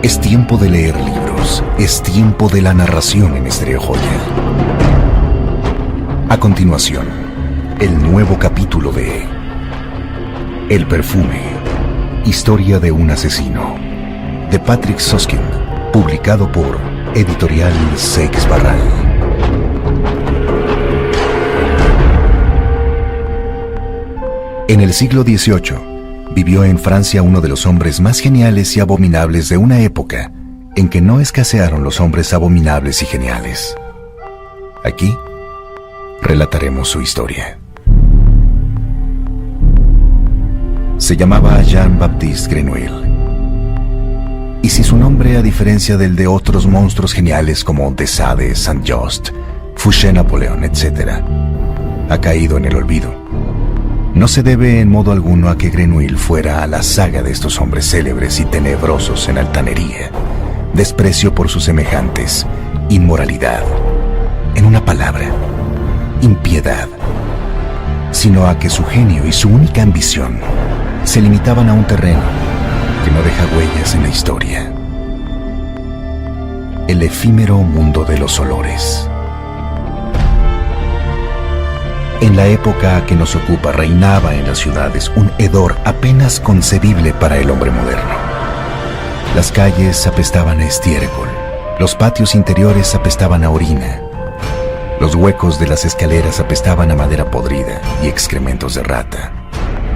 Es tiempo de leer libros, es tiempo de la narración en Estéreo Joya. A continuación, el nuevo capítulo de El perfume, historia de un asesino, de Patrick Süskind, publicado por Editorial Seix Barral. En el siglo XVIII, vivió en Francia uno de los hombres más geniales y abominables de una época en que no escasearon los hombres abominables y geniales. Aquí relataremos su historia. Se llamaba Jean-Baptiste Grenouille. Y si su nombre, a diferencia del de otros monstruos geniales como de Sade, Saint-Just, Fouché Napoleón, etc., ha caído en el olvido, no se debe en modo alguno a que Grenouille fuera a la saga de estos hombres célebres y tenebrosos en altanería, desprecio por sus semejantes, inmoralidad, en una palabra, impiedad, sino a que su genio y su única ambición se limitaban a un terreno que no deja huellas en la historia: el efímero mundo de los olores. En la época que nos ocupa reinaba en las ciudades un hedor apenas concebible para el hombre moderno. Las calles apestaban a estiércol, los patios interiores apestaban a orina, los huecos de las escaleras apestaban a madera podrida y excrementos de rata,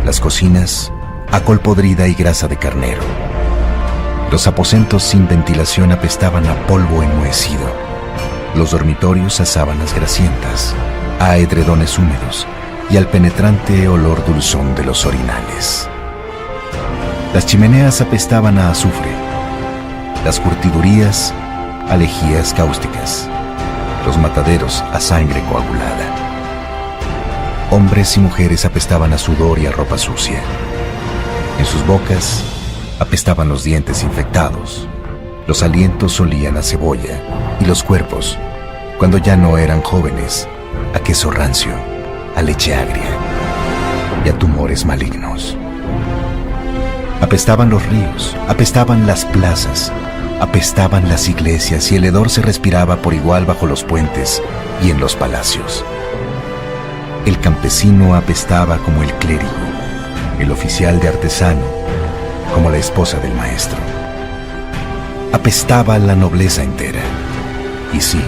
las cocinas a col podrida y grasa de carnero, los aposentos sin ventilación apestaban a polvo enmohecido, los dormitorios a sábanas grasientas, a edredones húmedos y al penetrante olor dulzón de los orinales. Las chimeneas apestaban a azufre, las curtidurías a lejías cáusticas, los mataderos a sangre coagulada. Hombres y mujeres apestaban a sudor y a ropa sucia. En sus bocas apestaban los dientes infectados, los alientos olían a cebolla y los cuerpos, cuando ya no eran jóvenes, a queso rancio, a leche agria y a tumores malignos. Apestaban los ríos, apestaban las plazas, apestaban las iglesias y el hedor se respiraba por igual bajo los puentes y en los palacios. El campesino apestaba como el clérigo, el oficial de artesano como la esposa del maestro. Apestaba la nobleza entera. Y sí,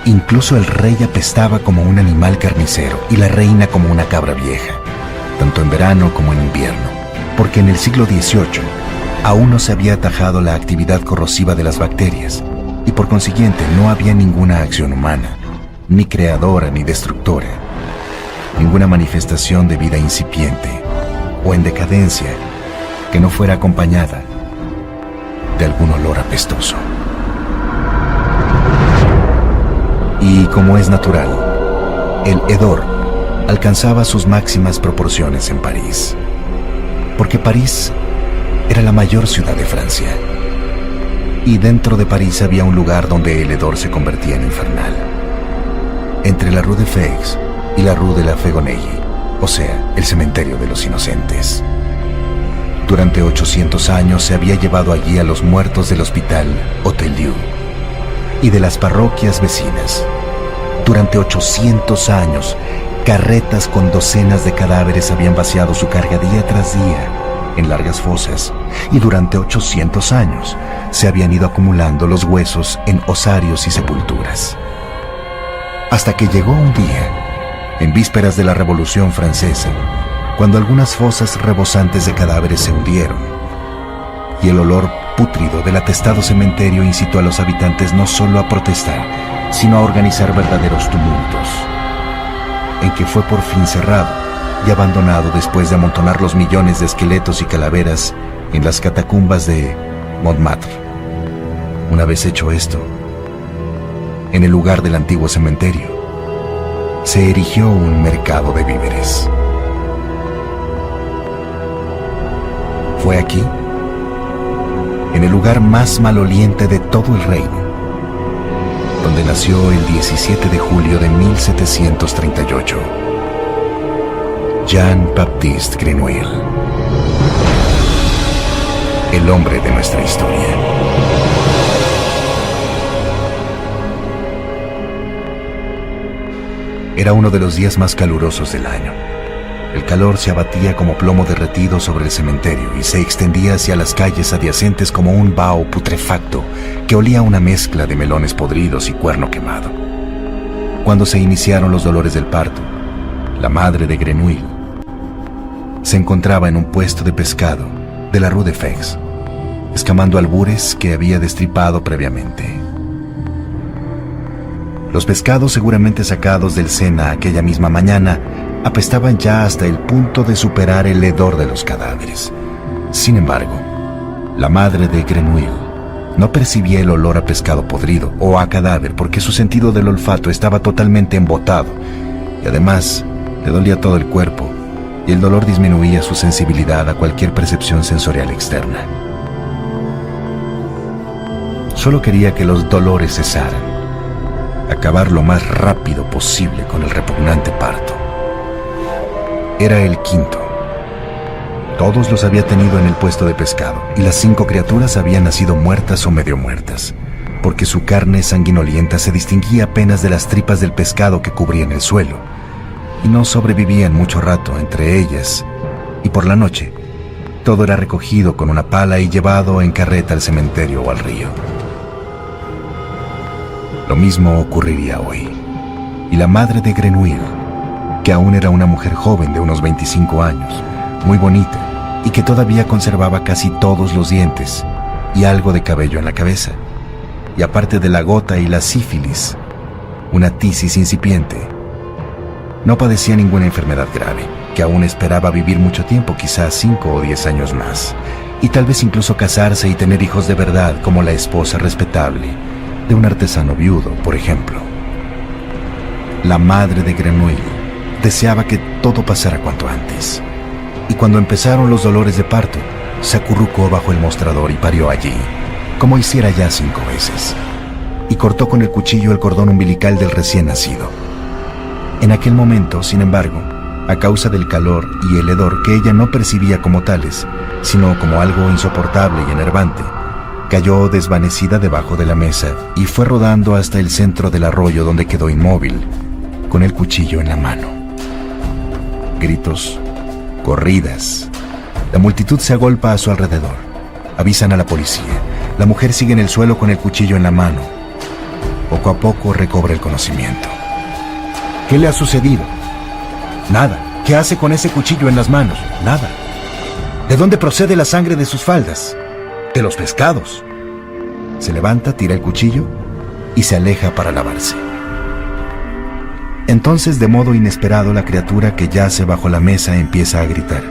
incluso el rey apestaba como un animal carnicero y la reina como una cabra vieja, tanto en verano como en invierno, porque en el siglo XVIII aún no se había atajado la actividad corrosiva de las bacterias y por consiguiente no había ninguna acción humana, ni creadora ni destructora, ninguna manifestación de vida incipiente o en decadencia que no fuera acompañada de algún olor apestoso. Y como es natural, el hedor alcanzaba sus máximas proporciones en París, porque París era la mayor ciudad de Francia, y dentro de París había un lugar donde el hedor se convertía en infernal, entre la Rue de Feix y la Rue de la Fégonnerie, o sea, el cementerio de los inocentes. Durante 800 años se había llevado allí a los muertos del hospital Hôtel-Dieu y de las parroquias vecinas. Durante 800 años, carretas con docenas de cadáveres habían vaciado su carga día tras día en largas fosas, y durante 800 años se habían ido acumulando los huesos en osarios y sepulturas. Hasta que llegó un día, en vísperas de la Revolución Francesa, cuando algunas fosas rebosantes de cadáveres se hundieron, y el olor pútrido del atestado cementerio incitó a los habitantes no solo a protestar, sino a organizar verdaderos tumultos, en que fue por fin cerrado y abandonado después de amontonar los millones de esqueletos y calaveras en las catacumbas de Montmartre. Una vez hecho esto, en el lugar del antiguo cementerio, se erigió un mercado de víveres. Fue aquí, en el lugar más maloliente de todo el reino, donde nació el 17 de julio de 1738, Jean-Baptiste Grenouille. el hombre de nuestra historia. Era uno de los días más calurosos del año. El calor se abatía como plomo derretido sobre el cementerio y se extendía hacia las calles adyacentes como un vaho putrefacto que olía a una mezcla de melones podridos y cuerno quemado. Cuando se iniciaron los dolores del parto, la madre de Grenouille se encontraba en un puesto de pescado de la Rue de Feix, escamando albures que había destripado previamente. Los pescados, seguramente sacados del Sena aquella misma mañana, apestaban ya hasta el punto de superar el hedor de los cadáveres. Sin embargo, la madre de Grenouille no percibía el olor a pescado podrido o a cadáver porque su sentido del olfato estaba totalmente embotado y además le dolía todo el cuerpo y el dolor disminuía su sensibilidad a cualquier percepción sensorial externa. Solo quería que los dolores cesaran, acabar lo más rápido posible con el repugnante parto. Era el quinto. Todos los había tenido en el puesto de pescado y las 5 criaturas habían nacido muertas o medio muertas, porque su carne sanguinolienta se distinguía apenas de las tripas del pescado que cubrían el suelo, y no sobrevivían mucho rato entre ellas, y por la noche todo era recogido con una pala y llevado en carreta al cementerio o al río. Lo mismo ocurriría hoy, y la madre de Grenouille, que aún era una mujer joven de unos 25 años, muy bonita, y que todavía conservaba casi todos los dientes y algo de cabello en la cabeza, y aparte de la gota y la sífilis, una tisis incipiente. No padecía ninguna enfermedad grave, que aún esperaba vivir mucho tiempo, quizás 5 o 10 años más, y tal vez incluso casarse y tener hijos de verdad como la esposa respetable de un artesano viudo, por ejemplo. La madre de Grenouille deseaba que todo pasara cuanto antes, y cuando empezaron los dolores de parto, se acurrucó bajo el mostrador y parió allí, como hiciera ya 5 veces, y cortó con el cuchillo el cordón umbilical del recién nacido. En aquel momento, sin embargo, a causa del calor y el hedor que ella no percibía como tales, sino como algo insoportable y enervante, cayó desvanecida debajo de la mesa y fue rodando hasta el centro del arroyo, donde quedó inmóvil, con el cuchillo en la mano. Gritos, corridas. La multitud se agolpa a su alrededor. Avisan a la policía. La mujer sigue en el suelo con el cuchillo en la mano. Poco a poco recobra el conocimiento. ¿Qué le ha sucedido? Nada. ¿Qué hace con ese cuchillo en las manos? Nada. ¿De dónde procede la sangre de sus faldas? De los pescados. Se levanta, tira el cuchillo y se aleja para lavarse. Entonces, de modo inesperado, la criatura que yace bajo la mesa empieza a gritar.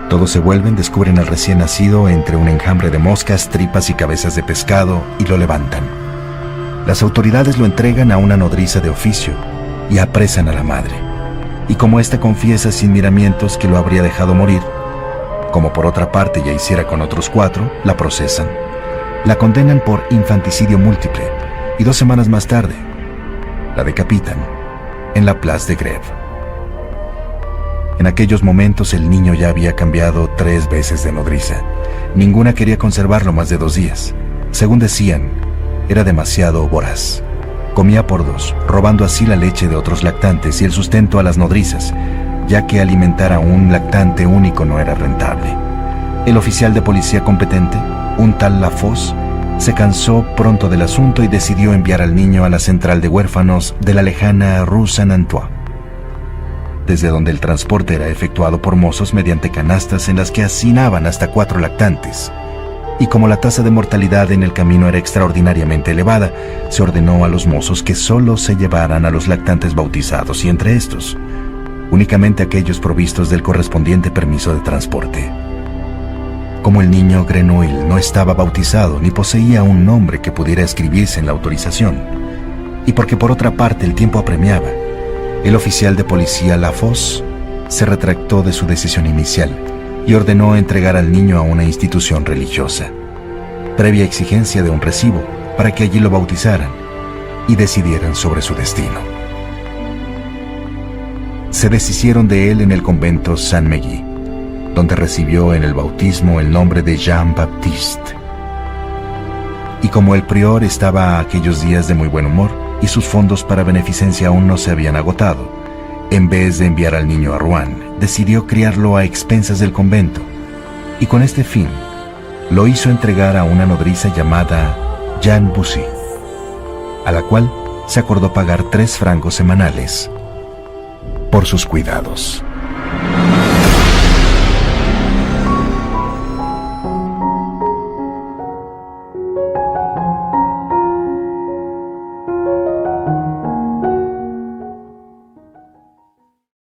Todos se vuelven, descubren al recién nacido entre un enjambre de moscas, tripas y cabezas de pescado y lo levantan. Las autoridades lo entregan a una nodriza de oficio y apresan a la madre. Y como ésta confiesa sin miramientos que lo habría dejado morir, como por otra parte ya hiciera con otros 4, la procesan. La condenan por infanticidio múltiple y 2 semanas más tarde la decapitan en la Place de Grève. En aquellos momentos el niño ya había cambiado 3 veces de nodriza. Ninguna quería conservarlo más de 2 días. Según decían, era demasiado voraz. Comía por 2, robando así la leche de otros lactantes y el sustento a las nodrizas, ya que alimentar a un lactante único no era rentable. El oficial de policía competente, un tal Lafosse, se cansó pronto del asunto y decidió enviar al niño a la central de huérfanos de la lejana Rue Saint-Antoine, desde donde el transporte era efectuado por mozos mediante canastas en las que hacinaban hasta 4 lactantes. Y como la tasa de mortalidad en el camino era extraordinariamente elevada, se ordenó a los mozos que solo se llevaran a los lactantes bautizados, y entre estos, únicamente aquellos provistos del correspondiente permiso de transporte. Como el niño Grenouille no estaba bautizado ni poseía un nombre que pudiera escribirse en la autorización, y porque por otra parte el tiempo apremiaba, el oficial de policía Lafosse se retractó de su decisión inicial y ordenó entregar al niño a una institución religiosa, previa exigencia de un recibo para que allí lo bautizaran y decidieran sobre su destino. Se deshicieron de él en el convento Saint-Mégy, donde recibió en el bautismo el nombre de Jean-Baptiste. Y como el prior estaba aquellos días de muy buen humor y sus fondos para beneficencia aún no se habían agotado, en vez de enviar al niño a Rouen, decidió criarlo a expensas del convento, y con este fin lo hizo entregar a una nodriza llamada Jeanne Bussy, a la cual se acordó pagar 3 francos semanales por sus cuidados.